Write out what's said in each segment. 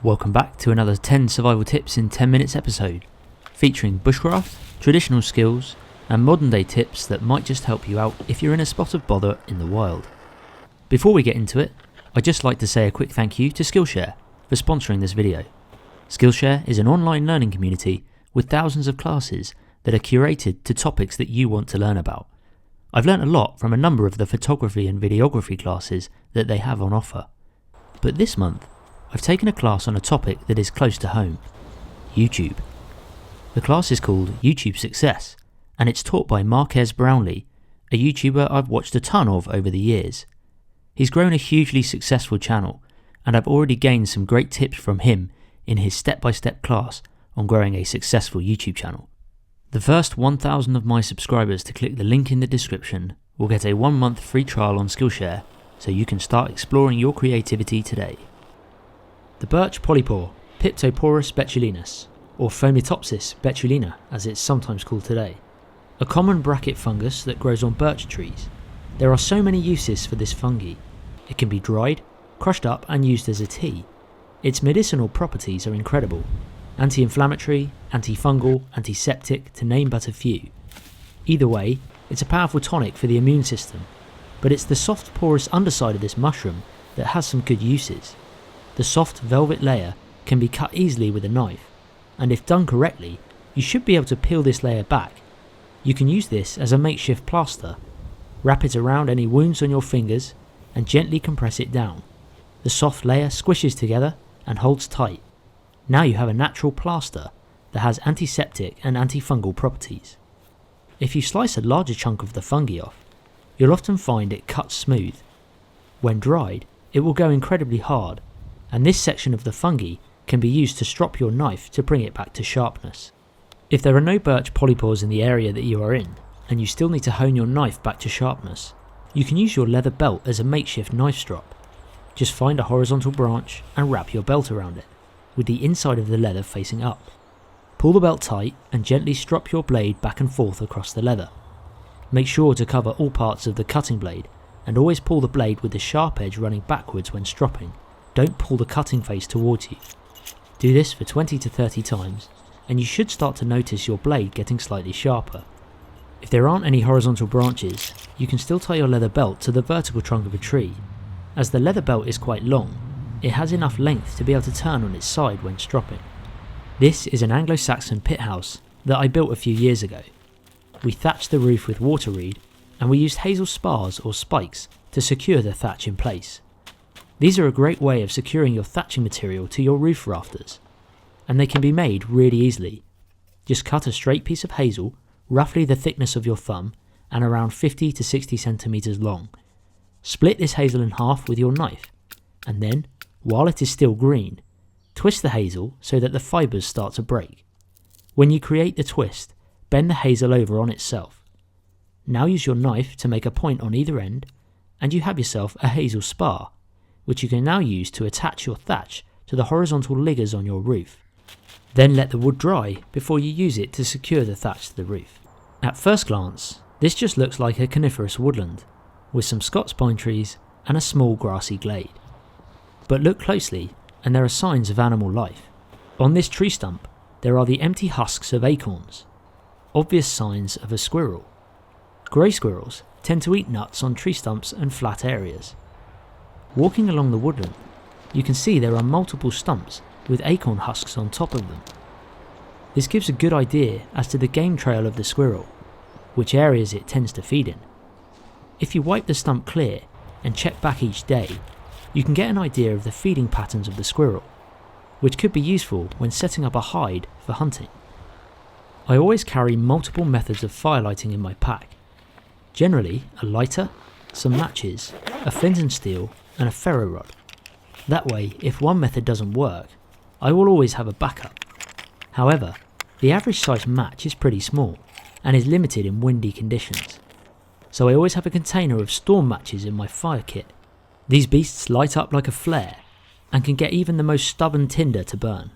Welcome back to another 10 survival tips in 10 minutes episode, featuring bushcraft, traditional skills and modern day tips that might just help you out if you're in a spot of bother in the wild. Before we get into it, I'd just like to say a quick thank you to Skillshare for sponsoring this video. Skillshare is an online learning community with thousands of classes that are curated to topics that you want to learn about. I've learnt a lot from a number of the photography and videography classes that they have on offer. But this month, I've taken a class on a topic that is close to home, YouTube. The class is called YouTube Success, and it's taught by Marques Brownlee, a YouTuber I've watched a ton of over the years. He's grown a hugely successful channel, and I've already gained some great tips from him in his step-by-step class on growing a successful YouTube channel. The first 1,000 of my subscribers to click the link in the description will get a 1-month free trial on Skillshare, so you can start exploring your creativity today. The birch polypore, Piptoporus betulinus, or Fomitopsis betulina as it's sometimes called today, a common bracket fungus that grows on birch trees. There are so many uses for this fungi. It can be dried, crushed up and used as a tea. Its medicinal properties are incredible: anti-inflammatory, antifungal, antiseptic, to name but a few. Either way, it's a powerful tonic for the immune system, but it's the soft porous underside of this mushroom that has some good uses. The soft velvet layer can be cut easily with a knife, and if done correctly, you should be able to peel this layer back. You can use this as a makeshift plaster. Wrap it around any wounds on your fingers and gently compress it down. The soft layer squishes together and holds tight. Now you have a natural plaster that has antiseptic and antifungal properties. If you slice a larger chunk of the fungi off, you'll often find it cuts smooth. When dried, it will go incredibly hard, and this section of the fungi can be used to strop your knife to bring it back to sharpness. If there are no birch polypores in the area that you are in, and you still need to hone your knife back to sharpness, you can use your leather belt as a makeshift knife strop. Just find a horizontal branch and wrap your belt around it, with the inside of the leather facing up. Pull the belt tight and gently strop your blade back and forth across the leather. Make sure to cover all parts of the cutting blade, and always pull the blade with the sharp edge running backwards when stropping. Don't pull the cutting face towards you. Do this for 20 to 30 times, and you should start to notice your blade getting slightly sharper. If there aren't any horizontal branches, you can still tie your leather belt to the vertical trunk of a tree. As the leather belt is quite long, it has enough length to be able to turn on its side when stropping. This is an Anglo-Saxon pit house that I built a few years ago. We thatched the roof with water reed, and we used hazel spars or spikes to secure the thatch in place. These are a great way of securing your thatching material to your roof rafters, and they can be made really easily. Just cut a straight piece of hazel, roughly the thickness of your thumb and around 50 to 60 centimeters long. Split this hazel in half with your knife, and then, while it is still green, twist the hazel so that the fibers start to break. When you create the twist, bend the hazel over on itself. Now use your knife to make a point on either end, and you have yourself a hazel spar, which you can now use to attach your thatch to the horizontal liggers on your roof. Then let the wood dry before you use it to secure the thatch to the roof. At first glance, this just looks like a coniferous woodland, with some Scots pine trees and a small grassy glade. But look closely and there are signs of animal life. On this tree stump, there are the empty husks of acorns, obvious signs of a squirrel. Grey squirrels tend to eat nuts on tree stumps and flat areas. Walking along the woodland, you can see there are multiple stumps with acorn husks on top of them. This gives a good idea as to the game trail of the squirrel, which areas it tends to feed in. If you wipe the stump clear and check back each day, you can get an idea of the feeding patterns of the squirrel, which could be useful when setting up a hide for hunting. I always carry multiple methods of firelighting in my pack. Generally, a lighter, some matches, a flint and steel, and a ferro rod. That way, if one method doesn't work, I will always have a backup. However, the average size match is pretty small and is limited in windy conditions, so I always have a container of storm matches in my fire kit. These beasts light up like a flare and can get even the most stubborn tinder to burn.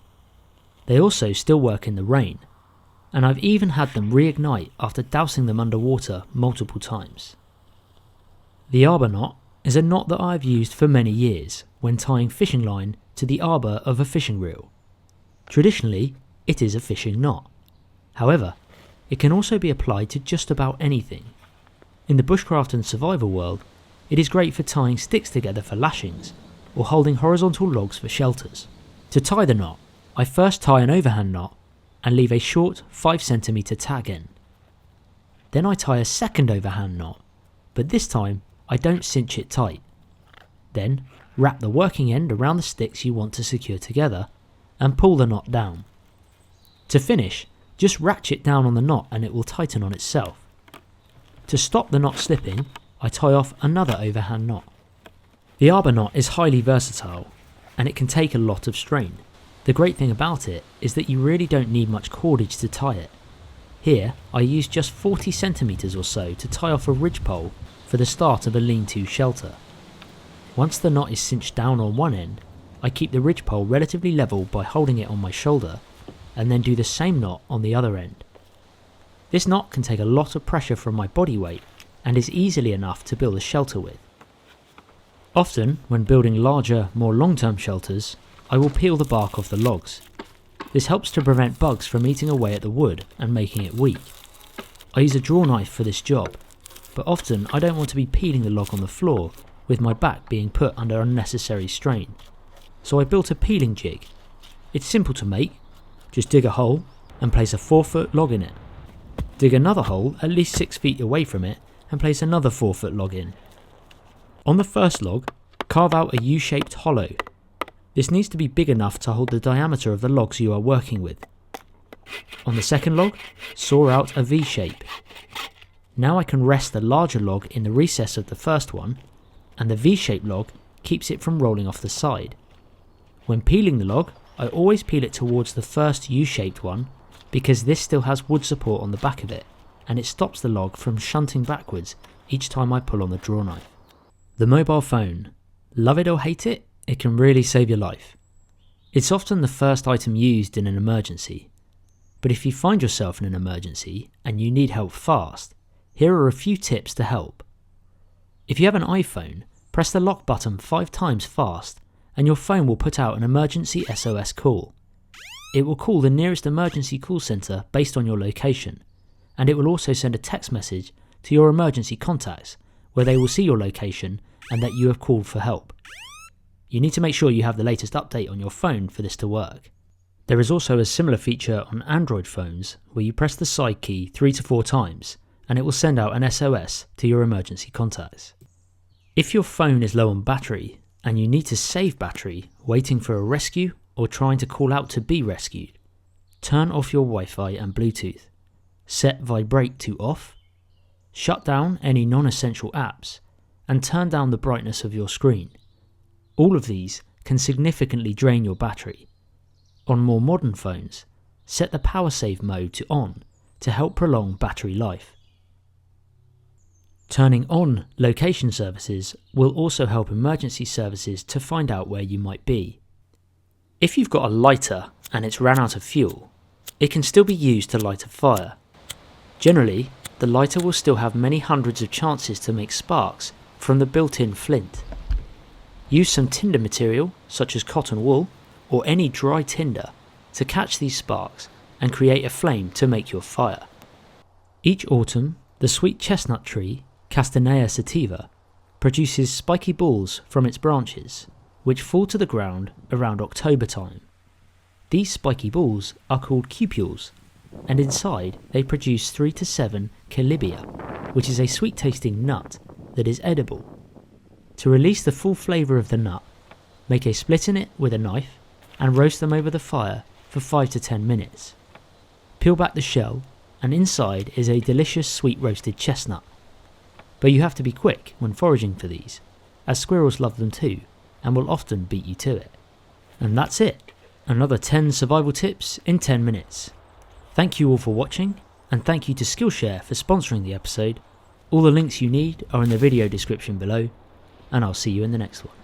They also still work in the rain, and I've even had them reignite after dousing them underwater multiple times. The arbor knot, is a knot that I have used for many years when tying fishing line to the arbor of a fishing reel. Traditionally, it is a fishing knot. However, it can also be applied to just about anything. In the bushcraft and survival world, it is great for tying sticks together for lashings or holding horizontal logs for shelters. To tie the knot, I first tie an overhand knot and leave a short 5cm tag end. Then I tie a second overhand knot, but this time I don't cinch it tight. Then wrap the working end around the sticks you want to secure together and pull the knot down. To finish, just ratchet down on the knot and it will tighten on itself. To stop the knot slipping, I tie off another overhand knot. The arbor knot is highly versatile and it can take a lot of strain. The great thing about it is that you really don't need much cordage to tie it. Here I use just 40cm or so to tie off a ridgepole for the start of a lean-to shelter. Once the knot is cinched down on one end, I keep the ridgepole relatively level by holding it on my shoulder and then do the same knot on the other end. This knot can take a lot of pressure from my body weight and is easily enough to build a shelter with. Often, when building larger, more long-term shelters, I will peel the bark off the logs. This helps to prevent bugs from eating away at the wood and making it weak. I use a draw knife for this job, but often I don't want to be peeling the log on the floor with my back being put under unnecessary strain. So I built a peeling jig. It's simple to make, just dig a hole and place a 4-foot log in it. Dig another hole at least 6 feet away from it and place another 4-foot log in. On the first log, carve out a U-shaped hollow. This needs to be big enough to hold the diameter of the logs you are working with. On the second log, saw out a V shape. Now I can rest the larger log in the recess of the first one, and the V-shaped log keeps it from rolling off the side. When peeling the log, I always peel it towards the first U-shaped one because this still has wood support on the back of it, and it stops the log from shunting backwards each time I pull on the draw knife. The mobile phone. Love it or hate it, it can really save your life. It's often the first item used in an emergency. But if you find yourself in an emergency and you need help fast, here are a few tips to help. If you have an iPhone, press the lock button 5 times fast and your phone will put out an emergency SOS call. It will call the nearest emergency call centre based on your location, and it will also send a text message to your emergency contacts where they will see your location and that you have called for help. You need to make sure you have the latest update on your phone for this to work. There is also a similar feature on Android phones where you press the side key 3 to 4 times and it will send out an SOS to your emergency contacts. If your phone is low on battery and you need to save battery waiting for a rescue or trying to call out to be rescued, turn off your Wi-Fi and Bluetooth, set vibrate to off, shut down any non-essential apps, and turn down the brightness of your screen. All of these can significantly drain your battery. On more modern phones, set the power save mode to on to help prolong battery life. Turning on location services will also help emergency services to find out where you might be. If you've got a lighter and it's ran out of fuel, it can still be used to light a fire. Generally, the lighter will still have many hundreds of chances to make sparks from the built-in flint. Use some tinder material, such as cotton wool, or any dry tinder, to catch these sparks and create a flame to make your fire. Each autumn, the sweet chestnut tree, Castanea sativa, produces spiky balls from its branches, which fall to the ground around October time. These spiky balls are called cupules, and inside they produce 3 to 7 chalybia, which is a sweet-tasting nut that is edible. To release the full flavour of the nut, make a split in it with a knife and roast them over the fire for 5 to 10 minutes. Peel back the shell, and inside is a delicious sweet roasted chestnut. But you have to be quick when foraging for these, as squirrels love them too and will often beat you to it. And that's it, another 10 survival tips in 10 minutes. Thank you all for watching, and thank you to Skillshare for sponsoring the episode. All the links you need are in the video description below, and I'll see you in the next one.